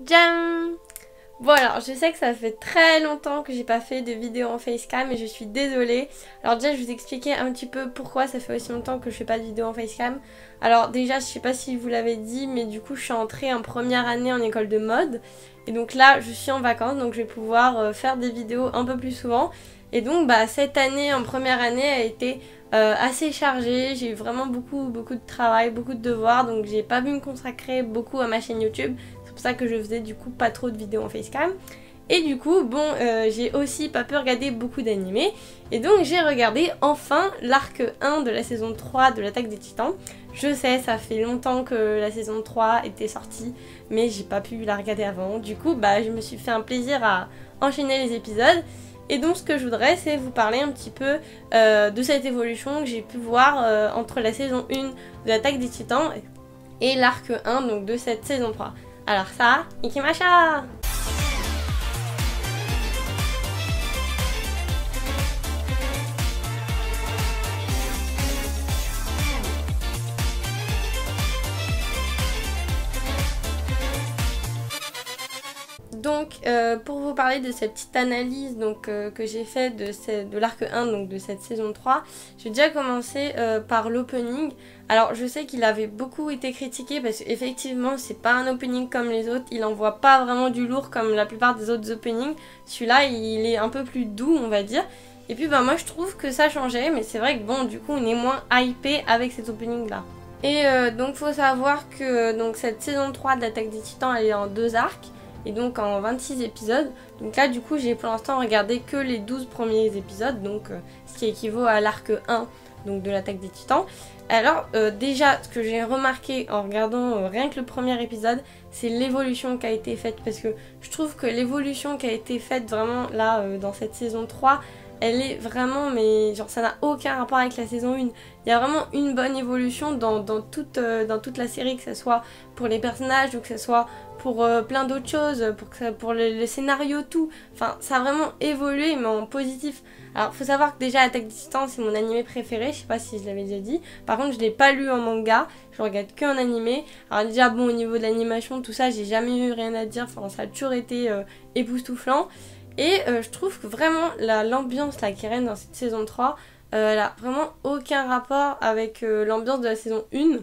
Jam! Bon alors je sais que ça fait très longtemps que j'ai pas fait de vidéo en facecam et je suis désolée. Alors déjà je vais vous expliquer un petit peu pourquoi ça fait aussi longtemps que je fais pas de vidéo en facecam. Alors déjà je sais pas si vous l'avez dit mais du coup je suis entrée en première année en école de mode. Et donc là je suis en vacances donc je vais pouvoir faire des vidéos un peu plus souvent. Et donc bah cette année en première année a été assez chargée. J'ai eu vraiment beaucoup de travail, beaucoup de devoirs donc j'ai pas pu me consacrer beaucoup à ma chaîne YouTube. C'est pour ça que je faisais du coup pas trop de vidéos en facecam. Et du coup, bon, j'ai aussi pas pu regarder beaucoup d'animés. Et donc j'ai regardé enfin l'arc 1 de la saison 3 de l'Attaque des Titans. Je sais, ça fait longtemps que la saison 3 était sortie, mais j'ai pas pu la regarder avant. Du coup, bah je me suis fait un plaisir à enchaîner les épisodes. Et donc ce que je voudrais, c'est vous parler un petit peu de cette évolution que j'ai pu voir entre la saison 1 de l'Attaque des Titans et l'arc 1 donc de cette saison 3. Alors ça, Ikimasha! Donc pour vous parler de cette petite analyse que j'ai fait de l'arc 1 donc de cette saison 3, je vais déjà commencer par l'opening. Alors je sais qu'il avait beaucoup été critiqué parce qu'effectivement c'est pas un opening comme les autres, il envoie pas vraiment du lourd comme la plupart des autres openings. Celui-là il est un peu plus doux on va dire. Et puis bah moi je trouve que ça changeait, mais c'est vrai que bon du coup on est moins hypé avec cet opening là. Et donc faut savoir que donc cette saison 3 de l'Attaque des Titans elle est en 2 arcs. Et donc en 26 épisodes. Donc là du coup j'ai pour l'instant regardé que les 12 premiers épisodes. Donc ce qui équivaut à l'arc 1 donc de l'Attaque des Titans. Alors déjà ce que j'ai remarqué en regardant rien que le premier épisode, c'est l'évolution qui a été faite. Parce que je trouve que l'évolution qui a été faite vraiment là dans cette saison 3, elle est vraiment, mais genre ça n'a aucun rapport avec la saison 1. Il y a vraiment une bonne évolution dans toute la série, que ce soit pour les personnages ou que ce soit pour plein d'autres choses, pour le scénario, tout. Enfin, ça a vraiment évolué, mais en positif. Alors, faut savoir que déjà, Attaque des Titans, c'est mon animé préféré, je sais pas si je l'avais déjà dit. Par contre, je l'ai pas lu en manga, je regarde que en animé. Alors déjà, bon, au niveau de l'animation, tout ça, j'ai jamais eu rien à dire, enfin, ça a toujours été époustouflant. Et je trouve que vraiment l'ambiance là qui règne dans cette saison 3, elle a vraiment aucun rapport avec l'ambiance de la saison 1.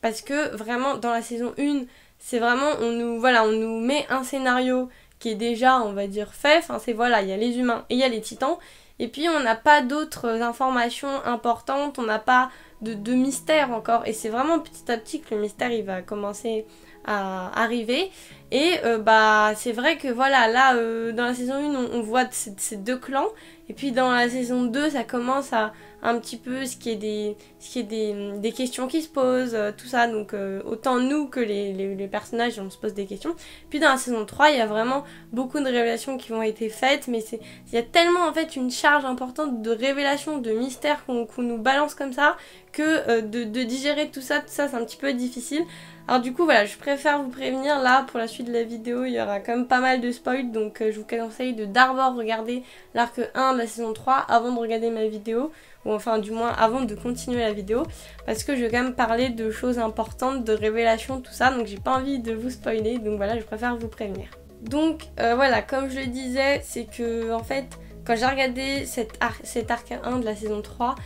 Parce que vraiment dans la saison 1, c'est vraiment, on nous met un scénario qui est déjà, on va dire, fait. Enfin c'est voilà, il y a les humains et il y a les titans. Et puis on n'a pas d'autres informations importantes, on n'a pas de mystère encore. Et c'est vraiment petit à petit que le mystère il va commencer à arriver. Et bah c'est vrai que voilà, là dans la saison 1 on voit ces deux clans. Et puis dans la saison 2 ça commence à un petit peu ce qui est des questions qui se posent, tout ça. Donc autant nous que les personnages on se pose des questions. Puis dans la saison 3 il y a vraiment beaucoup de révélations qui ont été faites. Mais il y a tellement en fait une charge importante de révélations, de mystères qu'on nous balance comme ça, que de digérer tout ça c'est un petit peu difficile. Alors du coup voilà, je préfère vous prévenir, là pour la suite de la vidéo il y aura quand même pas mal de spoils. Donc je vous conseille de d'abord regarder l'arc 1 de la saison 3 avant de regarder ma vidéo. Ou enfin du moins avant de continuer la vidéo. Parce que je vais quand même parler de choses importantes, de révélations, tout ça. Donc j'ai pas envie de vous spoiler, donc voilà, je préfère vous prévenir. Donc voilà, comme je le disais, c'est que en fait quand j'ai regardé cet arc 1 de la saison 3,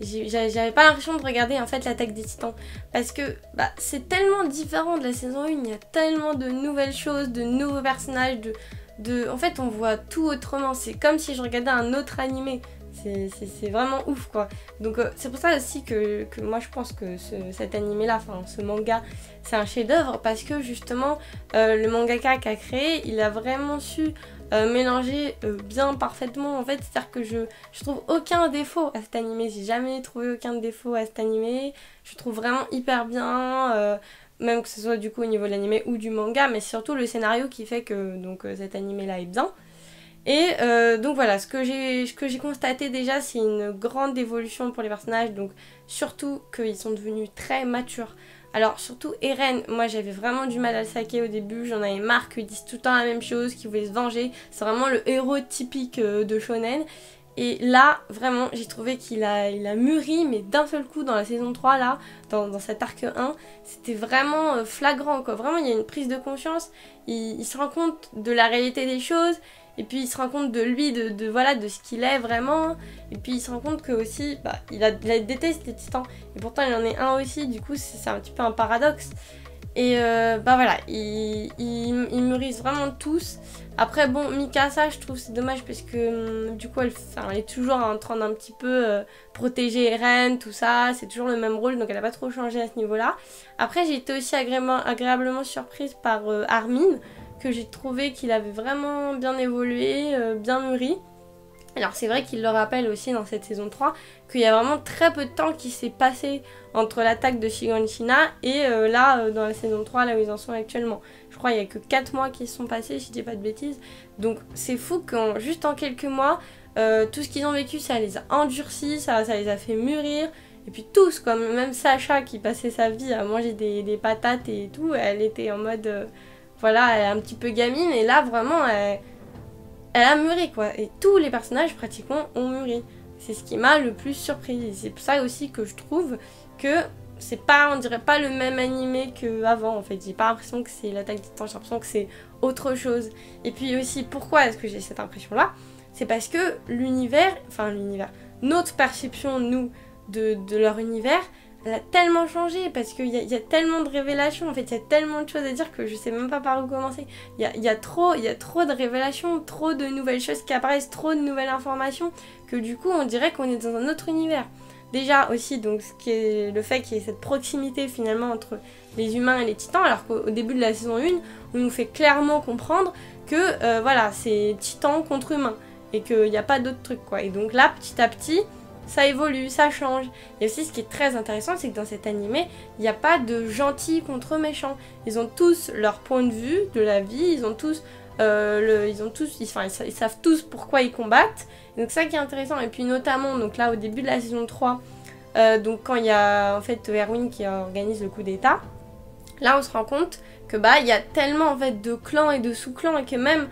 j'avais pas l'impression de regarder en fait l'Attaque des Titans, parce que bah, c'est tellement différent de la saison 1, il y a tellement de nouvelles choses, de nouveaux personnages, en fait on voit tout autrement, c'est comme si je regardais un autre animé. C'est vraiment ouf quoi. Donc c'est pour ça aussi que moi je pense que cet animé là, enfin ce manga, c'est un chef d'œuvre, parce que justement le mangaka qui a créé, il a vraiment su mélanger bien parfaitement en fait. C'est-à-dire que je trouve aucun défaut à cet animé, j'ai jamais trouvé aucun défaut à cet animé. Je trouve vraiment hyper bien, même que ce soit du coup au niveau de l'animé ou du manga, mais surtout le scénario qui fait que donc cet animé là est bien. Et donc voilà, ce que j'ai constaté déjà, c'est une grande évolution pour les personnages, donc surtout qu'ils sont devenus très matures. Alors surtout Eren, moi j'avais vraiment du mal à le saquer au début, j'en avais marre qu'ils disent tout le temps la même chose, qu'ils voulaient se venger, c'est vraiment le héros typique de shonen. Et là, vraiment, j'ai trouvé qu'il a mûri, mais d'un seul coup, dans la saison 3, là, dans cet arc 1, c'était vraiment flagrant, quoi. Vraiment, il y a une prise de conscience, il se rend compte de la réalité des choses, et puis il se rend compte de lui, voilà, de ce qu'il est vraiment, et puis il se rend compte que aussi, bah, il déteste les titans, et pourtant il en est un aussi, du coup, c'est un petit peu un paradoxe. Et bah voilà, ils mûrissent vraiment tous. Après bon, Mikasa, je trouve c'est dommage parce que du coup elle est toujours en train d'un petit peu protéger Eren, tout ça, c'est toujours le même rôle donc elle a pas trop changé à ce niveau là. Après j'ai été aussi agréablement surprise par Armin, que j'ai trouvé qu'il avait vraiment bien évolué, bien mûri. Alors c'est vrai qu'il le rappelle aussi dans cette saison 3 qu'il y a vraiment très peu de temps qui s'est passé entre l'attaque de Shiganshina et là dans la saison 3 là où ils en sont actuellement. Je crois qu'il n'y a que 4 mois qui se sont passés si je dis pas de bêtises. Donc c'est fou qu'en juste en quelques mois, tout ce qu'ils ont vécu ça les a endurcis, ça les a fait mûrir. Et puis tous, comme même Sacha qui passait sa vie à manger des patates et tout, elle était en mode voilà, elle est un petit peu gamine et là vraiment elle a mûri quoi, et tous les personnages pratiquement ont mûri. C'est ce qui m'a le plus surpris. C'est pour ça aussi que je trouve que c'est pas, on dirait pas le même animé qu'avant en fait. J'ai pas l'impression que c'est l'attaque des Titans, j'ai l'impression que c'est autre chose. Et puis aussi, pourquoi est-ce que j'ai cette impression là? C'est parce que l'univers, notre perception, nous, de leur univers, elle a tellement changé parce qu'il y a tellement de révélations, en fait, il y a tellement de choses à dire que je sais même pas par où commencer. Il y a trop de révélations, trop de nouvelles choses qui apparaissent, trop de nouvelles informations que du coup on dirait qu'on est dans un autre univers. Déjà aussi, donc, ce qui est le fait qu'il y ait cette proximité finalement entre les humains et les titans, alors qu'au début de la saison 1, on nous fait clairement comprendre que voilà, c'est titans contre humains et qu'il n'y a pas d'autre truc quoi. Et donc là, petit à petit, ça évolue, ça change. Et aussi ce qui est très intéressant, c'est que dans cet animé, il n'y a pas de gentils contre méchants. Ils ont tous leur point de vue de la vie, ils savent tous pourquoi ils combattent. Et donc ça qui est intéressant. Et puis notamment, donc là au début de la saison 3, donc quand il y a en fait Erwin qui organise le coup d'état, là on se rend compte que bah il y a tellement en fait de clans et de sous-clans et que même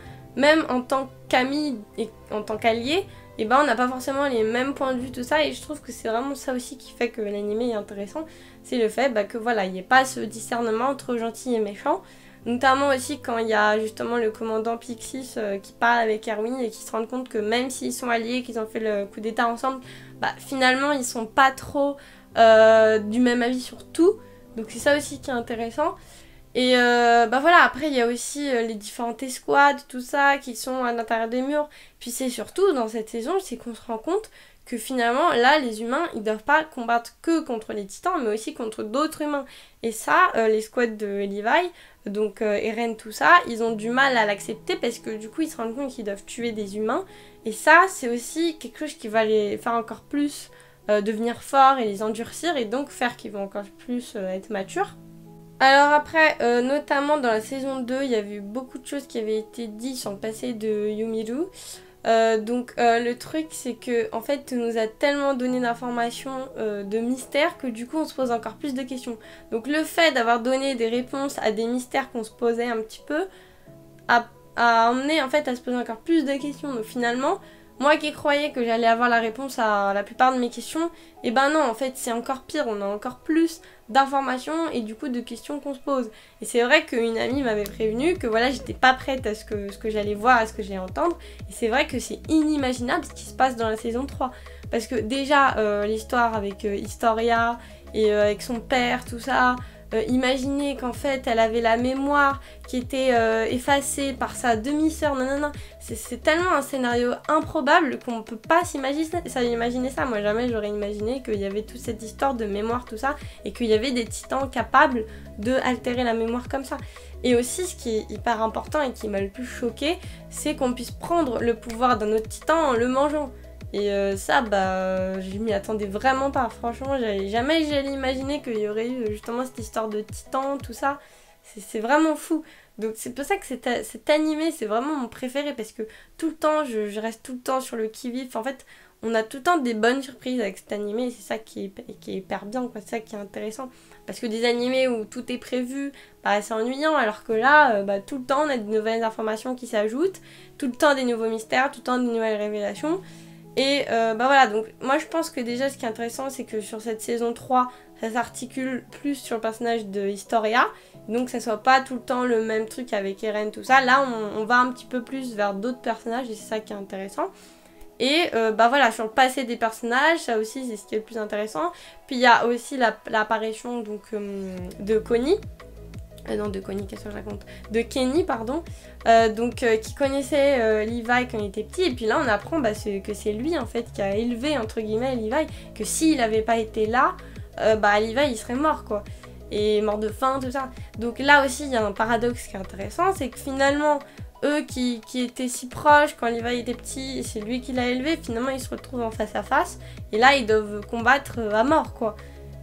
en tant qu'amis et en tant qu'alliés, et ben on n'a pas forcément les mêmes points de vue, tout ça, et je trouve que c'est vraiment ça aussi qui fait que l'anime est intéressant, c'est le fait que voilà, il n'y ait pas ce discernement entre gentil et méchant, notamment aussi quand il y a justement le commandant Pixis qui parle avec Erwin et qui se rend compte que même s'ils sont alliés, qu'ils ont fait le coup d'état ensemble, bah finalement ils sont pas trop du même avis sur tout, donc c'est ça aussi qui est intéressant. Et bah voilà, après il y a aussi les différentes escouades, tout ça, qui sont à l'intérieur des murs. Puis c'est surtout dans cette saison, c'est qu'on se rend compte que finalement, là, les humains, ils doivent pas combattre que contre les titans, mais aussi contre d'autres humains. Et ça, les squads de Levi, donc Eren, tout ça, ils ont du mal à l'accepter parce que du coup, ils se rendent compte qu'ils doivent tuer des humains. Et ça, c'est aussi quelque chose qui va les faire encore plus devenir forts et les endurcir, et donc faire qu'ils vont encore plus être matures. Alors après, notamment dans la saison 2, il y avait eu beaucoup de choses qui avaient été dites sur le passé de Yumiru. Donc le truc c'est que en fait nous a tellement donné d'informations, de mystères, que du coup on se pose encore plus de questions. Donc le fait d'avoir donné des réponses à des mystères qu'on se posait un petit peu a emmené en fait à se poser encore plus de questions. Donc finalement, moi qui croyais que j'allais avoir la réponse à la plupart de mes questions, et ben non, en fait c'est encore pire, on a encore plus d'informations et du coup de questions qu'on se pose. Et c'est vrai qu'une amie m'avait prévenu que voilà, j'étais pas prête à ce que j'allais voir, à ce que j'allais entendre, et c'est vrai que c'est inimaginable ce qui se passe dans la saison 3. Parce que déjà, l'histoire avec Historia et avec son père, tout ça, imaginer qu'en fait elle avait la mémoire qui était effacée par sa demi-sœur, non, c'est tellement un scénario improbable qu'on peut pas s'imaginer ça. Moi jamais j'aurais imaginé qu'il y avait toute cette histoire de mémoire, tout ça, et qu'il y avait des titans capables de altérer la mémoire comme ça. Et aussi ce qui est hyper important et qui m'a le plus choqué, c'est qu'on puisse prendre le pouvoir d'un autre titan en le mangeant. Et ça, bah, je m'y attendais vraiment pas. Franchement, jamais j'allais imaginer qu'il y aurait eu justement cette histoire de titan, tout ça. C'est vraiment fou. Donc c'est pour ça que cet animé, c'est vraiment mon préféré, parce que tout le temps, je reste tout le temps sur le qui-vive. En fait, on a tout le temps des bonnes surprises avec cet animé, et c'est ça qui est hyper bien, quoi. C'est ça qui est intéressant. Parce que des animés où tout est prévu, bah, c'est ennuyant, alors que là, bah, tout le temps, on a de nouvelles informations qui s'ajoutent, tout le temps des nouveaux mystères, tout le temps des nouvelles révélations. Et bah voilà, donc moi je pense que déjà ce qui est intéressant c'est que sur cette saison 3, ça s'articule plus sur le personnage de Historia. Donc ça soit pas tout le temps le même truc avec Eren, tout ça. Là on va un petit peu plus vers d'autres personnages et c'est ça qui est intéressant. Et bah voilà, sur le passé des personnages, ça aussi c'est ce qui est le plus intéressant. Puis il y a aussi l'apparition donc de Connie. Non, de Connie, qu'est-ce que je raconte? De Kenny, pardon. Qui connaissait Levi quand il était petit. Et puis là, on apprend que c'est lui, en fait, qui a élevé, entre guillemets, Levi. Que s'il n'avait pas été là, Levi, il serait mort, quoi. Et mort de faim, tout ça. Donc là aussi, il y a un paradoxe qui est intéressant. C'est que finalement, eux qui étaient si proches quand Levi était petit, et c'est lui qui l'a élevé, finalement, ils se retrouvent en face à face. Et là, ils doivent combattre à mort, quoi.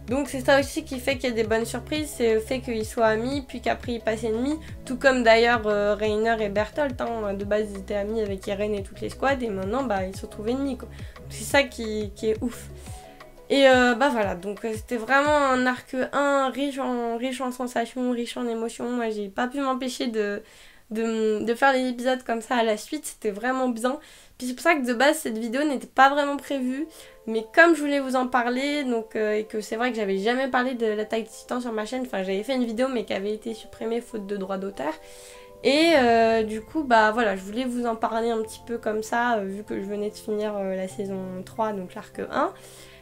Donc c'est ça aussi qui fait qu'il y a des bonnes surprises, c'est le fait qu'ils soient amis, puis qu'après ils passent ennemis, tout comme d'ailleurs Reiner et Bertolt, hein. De base ils étaient amis avec Eren et toutes les squads, et maintenant ils se retrouvent ennemis, quoi. C'est ça qui est ouf. Et voilà, donc c'était vraiment un arc 1 riche en sensations, riche en émotions. Moi j'ai pas pu m'empêcher de faire des épisodes comme ça à la suite, c'était vraiment bien. Puis c'est pour ça que de base cette vidéo n'était pas vraiment prévue, mais comme je voulais vous en parler, et que c'est vrai que j'avais jamais parlé de l'Attaque des Titans sur ma chaîne, enfin j'avais fait une vidéo mais qui avait été supprimée faute de droit d'auteur. Et du coup voilà, je voulais vous en parler un petit peu comme ça, vu que je venais de finir la saison 3, donc l'arc 1.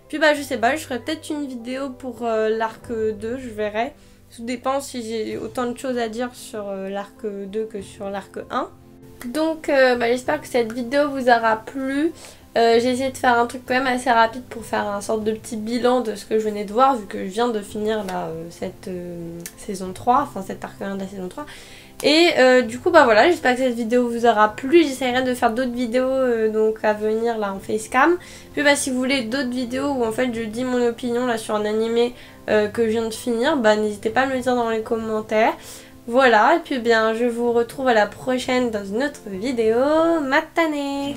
Puis je sais pas, je ferai peut-être une vidéo pour l'arc 2, je verrai. Tout dépend si j'ai autant de choses à dire sur l'arc 2 que sur l'arc 1. Donc j'espère que cette vidéo vous aura plu. J'ai essayé de faire un truc quand même assez rapide pour faire un sorte de petit bilan de ce que je venais de voir, vu que je viens de finir là, cette saison 3, enfin cet arc 1 de la saison 3. Et du coup voilà, j'espère que cette vidéo vous aura plu. J'essaierai de faire d'autres vidéos donc à venir là en facecam. Puis si vous voulez d'autres vidéos où en fait je dis mon opinion là sur un animé que je viens de finir, n'hésitez pas à me le dire dans les commentaires. Voilà, et puis je vous retrouve à la prochaine dans une autre vidéo. Matane!